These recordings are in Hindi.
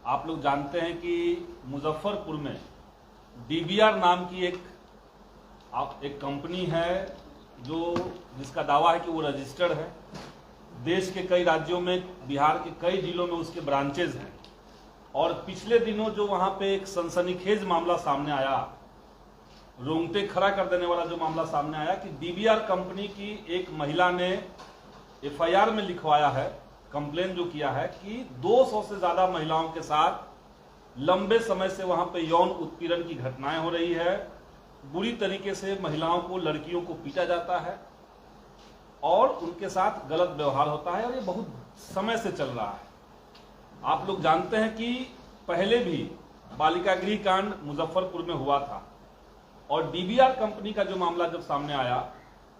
आप लोग जानते हैं कि मुजफ्फरपुर में डीबीआर नाम की एक कंपनी है जिसका दावा है कि वो रजिस्टर्ड है। देश के कई राज्यों में, बिहार के कई जिलों में उसके ब्रांचेज हैं। और पिछले दिनों जो वहां पे एक सनसनीखेज मामला सामने आया, रोंगटे खड़ा कर देने वाला जो मामला सामने आया कि डीबीआर कंपनी की एक महिला ने एफआईआर में लिखवाया है, कंप्लेन जो किया है कि 200 से ज्यादा महिलाओं के साथ लंबे समय से वहां पे यौन उत्पीड़न की घटनाएं हो रही है। बुरी तरीके से महिलाओं को, लड़कियों को पीटा जाता है और उनके साथ गलत व्यवहार होता है, और ये बहुत समय से चल रहा है। आप लोग जानते हैं कि पहले भी बालिका गृह कांड मुजफ्फरपुर में हुआ था, और डीबीआर कंपनी का जो मामला जब सामने आया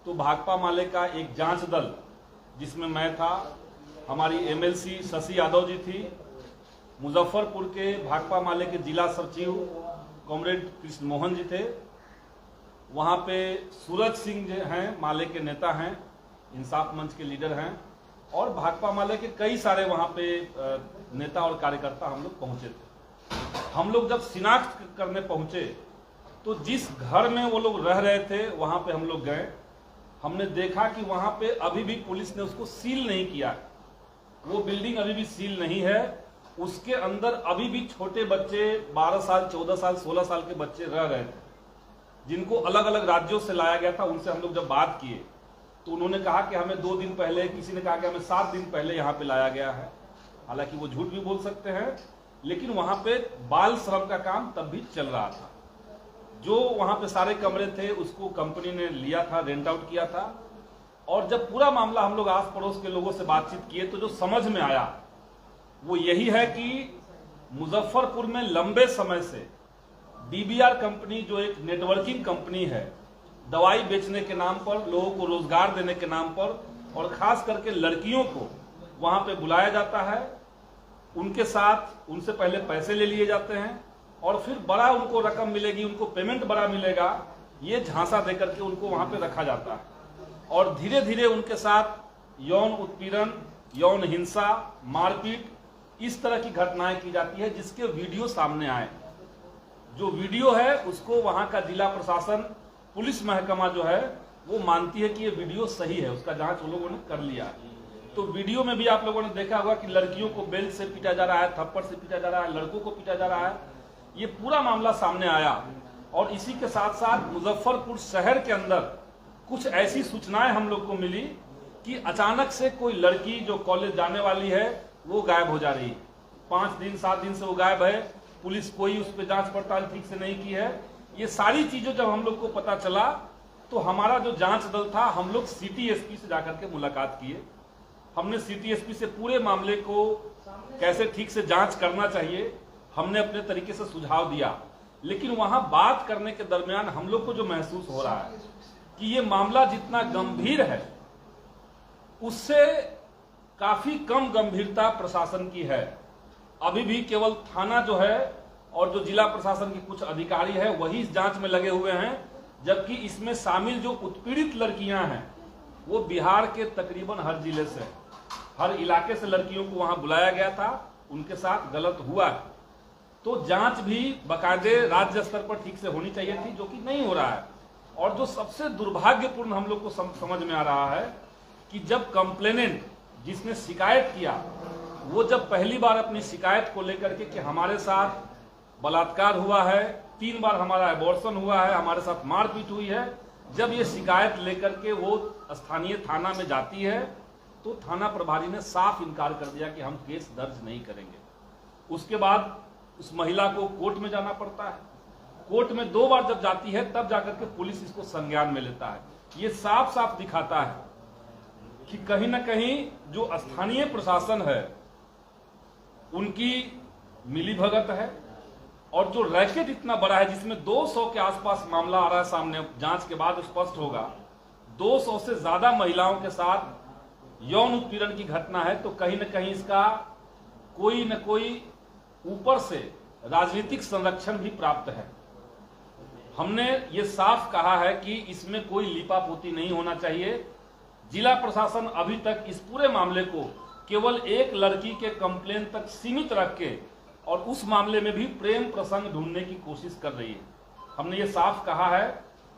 तो भाकपा माले का एक जांच दल, जिसमें मैं था, हमारी एमएलसी शशि यादव जी थी, मुजफ्फरपुर के भाकपा माले के जिला सचिव कॉमरेड कृष्ण मोहन जी थे, वहां पे सूरज सिंह जो हैं, माले के नेता हैं, इंसाफ मंच के लीडर हैं, और भाकपा माले के कई सारे वहां पे नेता और कार्यकर्ता हम लोग पहुंचे थे। हम लोग जब शिनाख्त करने पहुंचे तो जिस घर में वो लोग रह रहे थे वहां पे हम लोग गए। हमने देखा कि वहां पे अभी भी पुलिस ने उसको सील नहीं किया, वो बिल्डिंग अभी भी सील नहीं है। उसके अंदर अभी भी छोटे बच्चे, 12 साल, 14 साल, 16 साल के बच्चे रह रहे थे, जिनको अलग अलग राज्यों से लाया गया था। उनसे हम लोग जब बात किए तो उन्होंने कहा कि हमें 2 दिन पहले, किसी ने कहा कि हमें 7 दिन पहले यहाँ पे लाया गया है। हालांकि वो झूठ भी बोल सकते हैं, लेकिन वहां पे बाल श्रम का काम तब भी चल रहा था। जो वहां पे सारे कमरे थे उसको कंपनी ने लिया था, रेंट आउट किया था। और जब पूरा मामला हम लोग आस पड़ोस के लोगों से बातचीत किए तो जो समझ में आया वो यही है कि मुजफ्फरपुर में लंबे समय से डीबीआर कंपनी, जो एक नेटवर्किंग कंपनी है, दवाई बेचने के नाम पर, लोगों को रोजगार देने के नाम पर, और खास करके लड़कियों को वहां पे बुलाया जाता है, उनके साथ उनसे पहले पैसे ले लिए जाते हैं और फिर बड़ा उनको रकम मिलेगी, उनको पेमेंट बड़ा मिलेगा, ये झांसा देकर के उनको वहां पे रखा जाता है। और धीरे धीरे उनके साथ यौन उत्पीड़न, यौन हिंसा, मारपीट, इस तरह की घटनाएं की जाती है, जिसके वीडियो सामने आए। जो वीडियो है उसको वहां का जिला प्रशासन, पुलिस महकमा जो है वो मानती है कि ये वीडियो सही है, उसका जांच वो लोगों ने कर लिया। तो वीडियो में भी आप लोगों ने देखा होगा कि लड़कियों को बेल्ट से पीटा जा रहा है, थप्पड़ से पीटा जा रहा है, लड़कों को पीटा जा रहा है। ये पूरा मामला सामने आया। और इसी के साथ साथ मुजफ्फरपुर शहर के अंदर कुछ ऐसी सूचनाएं हम लोग को मिली कि अचानक से कोई लड़की जो कॉलेज जाने वाली है वो गायब हो जा रही है। 5 दिन 7 दिन से वो गायब है। पुलिस कोई उस पर जांच पड़ताल ठीक से नहीं की है। ये सारी चीजों जब हम लोग को पता चला तो हमारा जो जांच दल था, हम लोग सिटी एसपी से जाकर के मुलाकात किए। हमने सिटी एसपी से पूरे मामले को कैसे ठीक से जांच करना चाहिए, हमने अपने तरीके से सुझाव दिया। लेकिन वहां बात करने के दरमियान हम लोग को जो महसूस हो रहा है कि ये मामला जितना गंभीर है उससे काफी कम गंभीरता प्रशासन की है। अभी भी केवल थाना जो है और जो जिला प्रशासन के कुछ अधिकारी है वही इस जांच में लगे हुए हैं, जबकि इसमें शामिल जो उत्पीड़ित लड़कियां हैं वो बिहार के तकरीबन हर जिले से, हर इलाके से लड़कियों को वहां बुलाया गया था, उनके साथ गलत हुआ। तो जांच भी बाकायदे राज्य स्तर पर ठीक से होनी चाहिए थी, जो कि नहीं हो रहा है। और जो सबसे दुर्भाग्यपूर्ण हम लोग को समझ में आ रहा है कि जब कंप्लेनेंट, जिसने शिकायत किया, वो जब पहली बार अपनी शिकायत को लेकर के कि हमारे साथ बलात्कार हुआ है, 3 बार हमारा एबॉर्शन हुआ है, हमारे साथ मारपीट हुई है, जब ये शिकायत लेकर के वो स्थानीय थाना में जाती है तो थाना प्रभारी ने साफ इनकार कर दिया कि हम केस दर्ज नहीं करेंगे। उसके बाद उस महिला को कोर्ट में जाना पड़ता है। कोर्ट में 2 बार जब जाती है तब जाकर के पुलिस इसको संज्ञान में लेता है। ये साफ साफ दिखाता है कि कहीं ना कहीं जो स्थानीय प्रशासन है उनकी मिलीभगत है, और जो रैकेट इतना बड़ा है जिसमें 200 के आसपास मामला आ रहा है सामने, जांच के बाद स्पष्ट होगा 200 से ज्यादा महिलाओं के साथ यौन उत्पीड़न की घटना है। तो कहीं न कहीं इसका कोई न कोई ऊपर से राजनीतिक संरक्षण भी प्राप्त है। हमने ये साफ कहा है कि इसमें कोई लीपापोती नहीं होना चाहिए। जिला प्रशासन अभी तक इस पूरे मामले को केवल एक लड़की के कंप्लेन तक सीमित रख के और उस मामले में भी प्रेम प्रसंग ढूंढने की कोशिश कर रही है। हमने ये साफ कहा है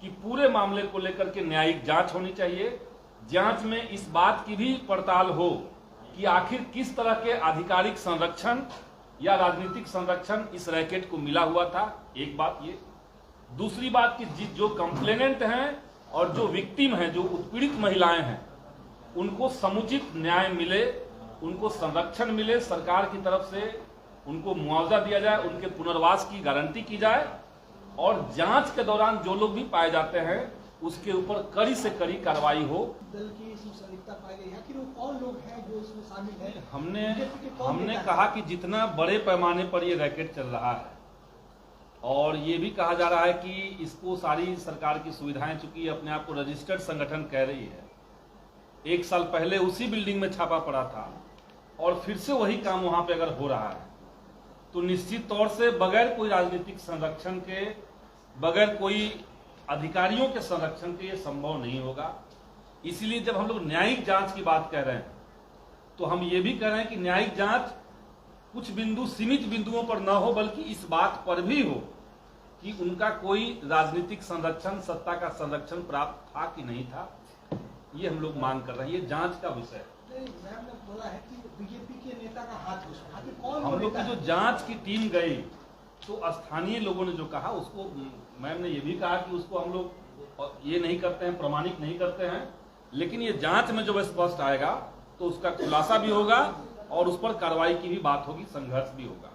कि पूरे मामले को लेकर के न्यायिक जांच होनी चाहिए। जांच में इस बात की भी पड़ताल हो कि आखिर किस तरह के आधिकारिक संरक्षण या राजनीतिक संरक्षण इस रैकेट को मिला हुआ था। एक बात ये। दूसरी बात कि जो कंप्लेनेंट हैं और जो विक्टिम हैं, जो उत्पीड़ित महिलाएं हैं, उनको समुचित न्याय मिले, उनको संरक्षण मिले, सरकार की तरफ से उनको मुआवजा दिया जाए, उनके पुनर्वास की गारंटी की जाए और जांच के दौरान जो लोग भी पाए जाते हैं उसके ऊपर कड़ी से कड़ी कार्रवाई हो। दल की इसमें संलिप्तता पाई गई है कि वो कौन लोग हैं जो इसमें शामिल हैं? हमने कहा कि जितना बड़े पैमाने पर ये रैकेट चल रहा है और ये भी कहा जा रहा है कि इसको सारी सरकार की सुविधाएं, चूंकि अपने आप को रजिस्टर्ड संगठन कह रही है, 1 साल पहले उसी बिल्डिंग में छापा पड़ा था और फिर से वही काम वहां पे अगर हो रहा है तो निश्चित तौर से बगैर कोई राजनीतिक संरक्षण के, बगैर कोई अधिकारियों के संरक्षण के ये संभव नहीं होगा। इसलिए जब हम लोग न्यायिक जांच की बात कह रहे हैं तो हम ये भी कह रहे हैं कि न्यायिक जांच कुछ बिंदु, सीमित बिंदुओं पर न हो, बल्कि इस बात पर भी हो कि उनका कोई राजनीतिक संरक्षण, सत्ता का संरक्षण प्राप्त था कि नहीं था। ये हम लोग मांग कर रहे हैं, ये जांच का विषय है। मैम ने बोला है कि बीजेपी के नेता का हाथ है उसमें। आखिर कौन? हम लोग की जो जांच की टीम गई तो स्थानीय लोगों ने जो कहा उसको, मैम ने ये भी कहा कि उसको हम लोग ये नहीं करते हैं, प्रमाणित नहीं करते हैं, लेकिन ये जांच में जब स्पष्ट आएगा तो उसका खुलासा भी होगा और उस पर कार्रवाई की भी बात होगी, संघर्ष भी होगा।